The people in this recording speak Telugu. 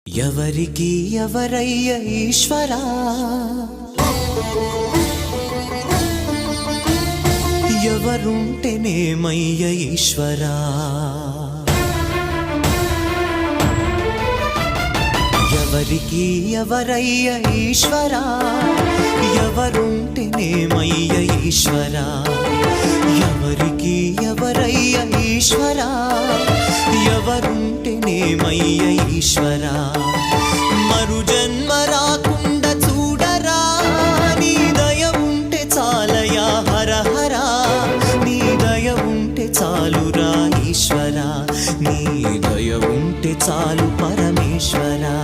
ఎవరికి ఎవరయ్య ఈశ్వరా, ఎవరుంటేనేమయ్య ఈశ్వరా, ఎవరికి ఎవరయ్య ఈశ్వరా, ఎవరుంటేనేమయ్య ఈశ్వరా, ఎవరికి ఎవరయ్య ఈశ్వరా, ఎవరుంటేనేమయ్య ఈశ్వరా. మరు జన్మ రాకుండా చూడరా, నీ దయ ఉంటే చాలయా హర హర, నీ దయ ఉంటే చాలురా ఈశ్వరా, నీ దయ ఉంటే చాలు పరమేశ్వరా.